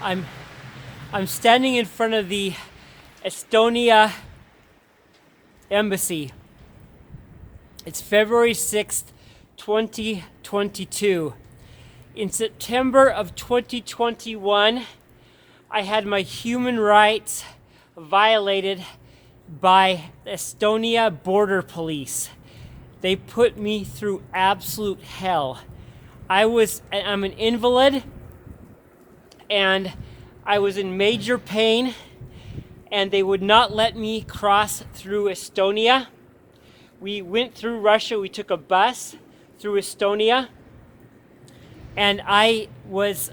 I'm I'm standing in front of the Estonia embassy. It's February 6th, 2022. In September of 2021, I had my human rights violated by Estonia border police. They put me through absolute hell. I'm an invalid, and I was in major pain, and they would not let me cross through Estonia. We went through Russia. We took a bus through Estonia, and I was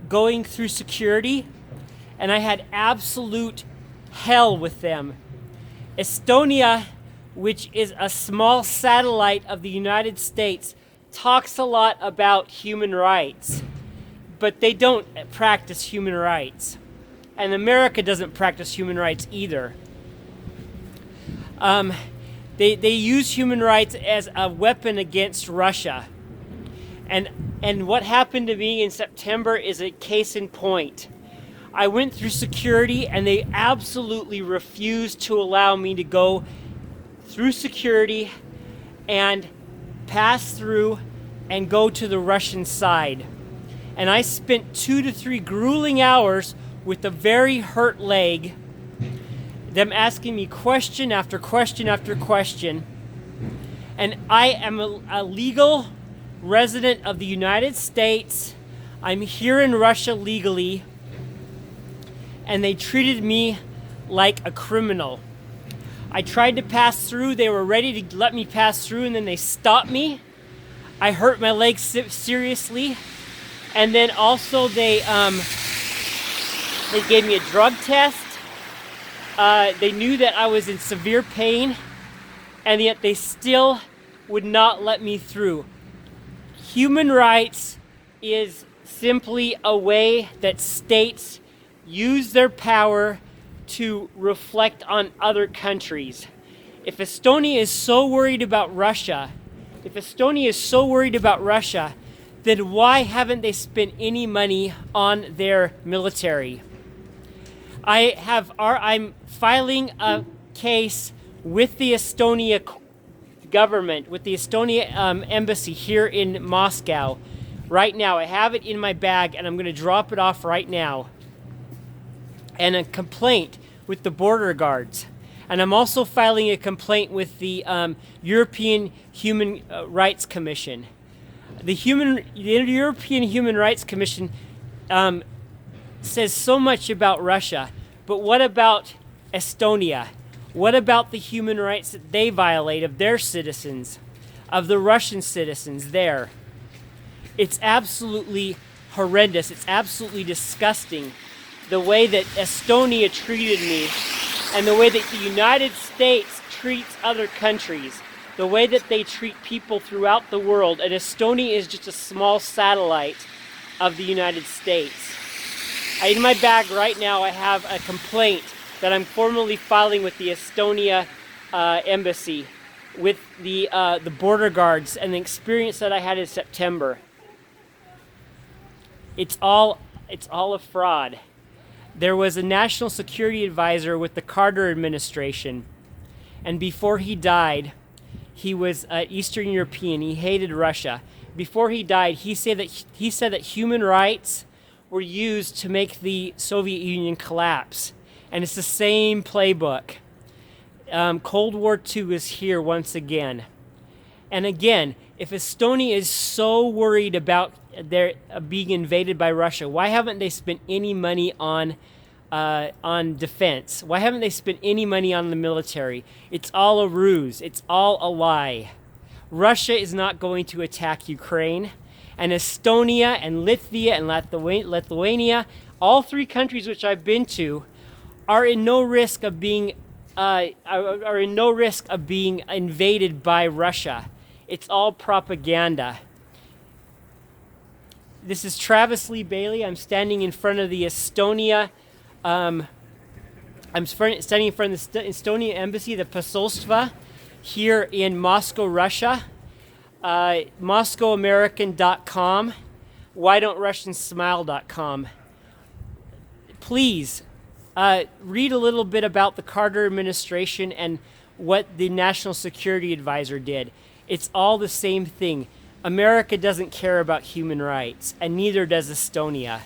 going through security, and I had absolute hell with them. Estonia, which is a small satellite of the United States, talks a lot about human rights, but they don't practice human rights. And America doesn't practice human rights either. They use human rights as a weapon against Russia. And what happened to me in September is a case in point. I went through security, and they absolutely refused to allow me to go through security and pass through and go to the Russian side. And I spent 2 to 3 grueling hours with a very hurt leg, them asking me question after question after question. And I am a legal resident of the United States. I'm here in Russia legally, and they treated me like a criminal. I tried to pass through. They were ready to let me pass through, and then they stopped me. I hurt my leg seriously. And then also they gave me a drug test. They knew that I was in severe pain, and yet they still would not let me through. Human rights is simply a way that states use their power to reflect on other countries. If Estonia is so worried about Russia, then why haven't they spent any money on their military? I'm filing a case with the Estonia government, with the Estonia embassy here in Moscow right now. I have it in my bag, and I'm going to drop it off right now. And a complaint with the border guards. And I'm also filing a complaint with the European Human Rights Commission. The European Human Rights Commission says so much about Russia, but what about Estonia? What about the human rights that they violate of their citizens, of the Russian citizens there? It's absolutely horrendous. It's absolutely disgusting, the way that Estonia treated me, and the way that the United States treats other countries, the way that they treat people throughout the world. And Estonia is just a small satellite of the United States. In my bag right now, I have a complaint that I'm formally filing with the Estonia embassy, with the border guards, and the experience that I had in September. It's all a fraud. There was a national security advisor with the Carter administration, and before he died, he was Eastern European. He hated Russia. Before he died, he said that human rights were used to make the Soviet Union collapse, and it's the same playbook. Cold War II is here once again. And again, if Estonia is so worried about their being invaded by Russia, why haven't they spent any money on defense? Why haven't they spent any money on the military? It's all a ruse. It's all a lie. Russia is not going to attack Ukraine. And Estonia and Latvia and Lithuania, all 3 countries which I've been to, are in no risk of being invaded by Russia. It's all propaganda. This is Travis Lee Bailey. I'm standing in front of the Estonia. I'm standing in front of the Estonia embassy, the Posolstva, here in Moscow, Russia. MoscowAmerican.com, WhyDon'tRussiansSmile.com. please read a little bit about the Carter administration and what the National Security Advisor did. It's all the same thing. America doesn't care about human rights, and neither does Estonia.